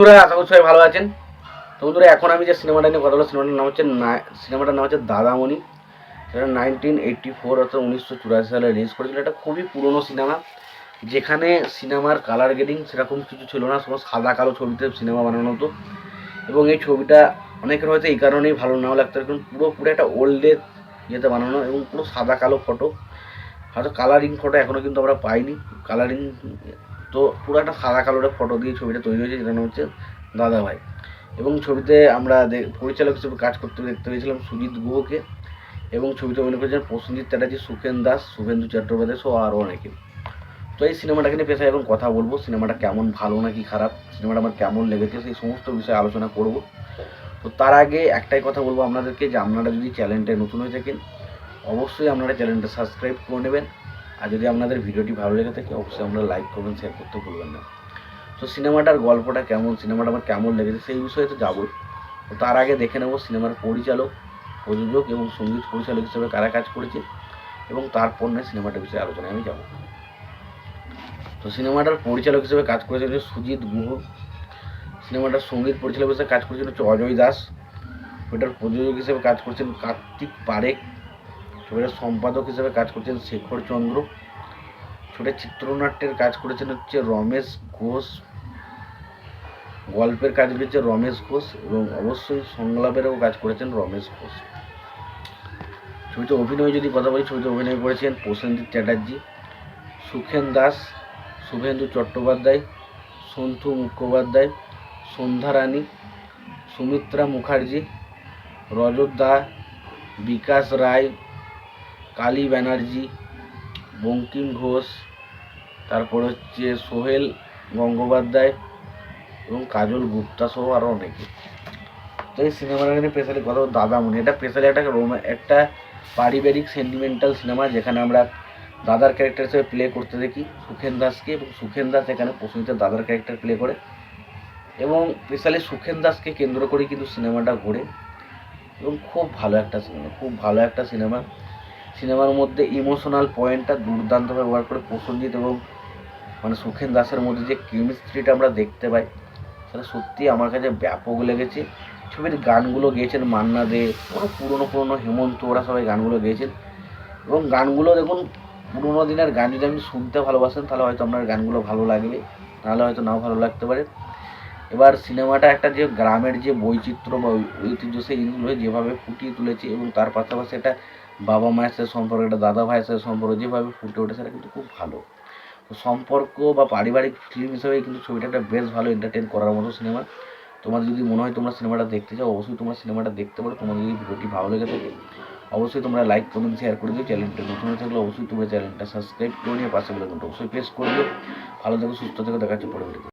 বন্ধুরা আশা করি সবাই ভালো আছেন। তো বন্ধুরা এখন আমি যে সিনেমাটা নিয়ে কথা বলবো সিনেমাটার নাম হচ্ছে দাদামণি। এটা 1984 অর্থাৎ 1984 সালে রিলিজ করেছিল। এটা খুবই পুরনো সিনেমা, যেখানে সিনেমার কালার গ্রেডিং সেরকম কিছু ছিল না, সমস্ত সাদা কালো ছবিতে সিনেমা বানানো হতো। এবং এই ছবিটা অনেকের হয়তো এই কারণেই ভালো নাও লাগতো, কারণ পুরো একটা ওল্ডের ইয়েতে বানানো এবং পুরো সাদা কালো ফটো, হয়তো কালারিং ফটো এখনও কিন্তু আমরা পাইনি। কালারিং তো পুরো একটা সাদা কালোর ফটো দিয়ে ছবিটা তৈরি হয়েছে, যেটা নাম হচ্ছে দাদাভাই। এবং ছবিতে আমরা পরিচালক হিসেবে কাজ করতে দেখতে পেয়েছিলাম সুজিত গুহকে, এবং ছবিতে অভিনয় করেছেন প্রসেনজিৎ চ্যাটার্জি, সুখেন দাস, শুভেন্দু চট্টোপাধ্যায় সহ আরও অনেকে। তো এই সিনেমাটাকে নিয়ে পেশায় এখন কথা বলবো, সিনেমাটা কেমন, ভালো নাকি খারাপ, সিনেমাটা আমার কেমন লেগেছে, সেই সমস্ত বিষয়ে আলোচনা করব। তো তার আগে একটাই কথা বলবো আপনাদেরকে, যে আপনারা যদি চ্যানেলটায় নতুন হয়ে থাকেন অবশ্যই আপনারা চ্যানেলটা সাবস্ক্রাইব করে নেবেন। আর যদি আপনাদের ভিডিওটি ভালো লেগে থাকে অবশ্যই আপনারা লাইক করবেন, শেয়ার করতে ভুলবেন না। তো সিনেমাটার গল্পটা কেমন, সিনেমাটা আমার কেমন লেগেছে সেই বিষয়ে তো যাবই। তো তার আগে দেখে নেব সিনেমার পরিচালক, প্রযোজক এবং সঙ্গীত পরিচালক হিসেবে কারা কাজ করেছে, এবং তারপর নয় সিনেমাটার বিষয়ে আলোচনায় আমি যাব। তো সিনেমাটার পরিচালক হিসেবে কাজ করেছে হচ্ছে সুজিত গুহ, সিনেমাটার সঙ্গীত পরিচালক হিসেবে কাজ করেছেন হচ্ছে অজয় দাস, ছবিটার প্রযোজক হিসেবে কাজ করছেন কার্তিক পারেখ, ছবিটার সম্পাদক হিসেবে কাজ করছেন শেখর চন্দ্র, ছবিটার চিত্রনাট্যের কাজ করেছেন হচ্ছে রমেশ ঘোষ, গল্পের কাজ করেছে রমেশ ঘোষ, এবং অবশ্যই সংলাপেরও কাজ করেছেন রমেশ ঘোষ। ছবিতে অভিনয় যদি কথা বলি, ছবিতে অভিনয় করেছেন প্রসেনজিৎ চ্যাটার্জি, সুখেন দাস, শুভেন্দু চট্টোপাধ্যায়, সন্তু মুখোপাধ্যায়, সন্ধ্যা রানী, সুমিত্রা মুখার্জি, রজত দা, বিকাশ রায়, কালী ব্যানার্জি, বঙ্কিম ঘোষ, তারপর হচ্ছে সোহেল গঙ্গোপাধ্যায় এবং কাজল গুপ্তা সহ আরও অনেকে। তো এই সিনেমাটা নিয়ে স্পেশালি কথা দাদামণি, এটা স্পেশালি একটা পারিবারিক সেন্টিমেন্টাল সিনেমা, যেখানে আমরা দাদার ক্যারেক্টার হিসেবে প্লে করতে দেখি সুখেন দাসকে, এবং সুখেন দাস এখানে প্রসেনজিতের দাদার ক্যারেক্টার প্লে করে, এবং স্পেশালি সুখেন দাসকে কেন্দ্র করেই কিন্তু সিনেমাটা ঘোরে। এবং খুব ভালো একটা সিনেমা, খুব ভালো একটা সিনেমা। সিনেমার মধ্যে ইমোশনাল পয়েন্টটা দুর্দান্তভাবে ব্যবহার করে প্রসেনজিৎ এবং সুখেন দাসের মধ্যে যে কেমিস্ট্রিটা আমরা দেখতে পাই, সেটা সত্যি আমার কাছে ব্যাপক লেগেছে। ছবির গানগুলো গেয়েছেন মান্না দে, পুরনো হেমন্ত, ওরা সবাই গানগুলো গেয়েছেন। এবং গানগুলো দেখুন, পুরোনো দিনের গান যদি আপনি শুনতে ভালোবাসেন তাহলে হয়তো আপনার গানগুলো ভালো লাগবে, নাহলে হয়তো নাও ভালো লাগতে পারে। এবার সিনেমাটা একটা যে গ্রামের যে বৈচিত্র্য বা ঐতিহ্য, সেই জিনিসগুলো যেভাবে ফুটিয়ে তুলেছে, এবং তার পাশাপাশি একটা বাবা মায়ের সাথে সম্পর্ক, একটা দাদা ভাইয়ের সাথে সম্পর্ক যেভাবে ফুটে ওঠে, সেটা কিন্তু খুব ভালো। তো সম্পর্ক বা পারিবারিক ফিল্ম হিসেবে কিন্তু ছবিটা একটা বেশ ভালো এন্টারটেন করার মতো সিনেমা। তোমার যদি মনে হয় তোমরা সিনেমাটা দেখতে চাও অবশ্যই তোমরা সিনেমাটা দেখতে পারো। তোমাদের যদি ভিডিওটি ভালো লেগে থাকে অবশ্যই তোমরা লাইক কমেন্ট শেয়ার করে দিও। চ্যানেলটা নতুন হয়ে থাকলে অবশ্যই তোমরা চ্যানেলটা সাবস্ক্রাইব করে নিয়ে পাশে বেল আইকনটা অবশ্যই প্রেস করে দিও। ভালো থেকো, সুস্থ থেকো, দেখা হচ্ছে পরে ভিডিওতে।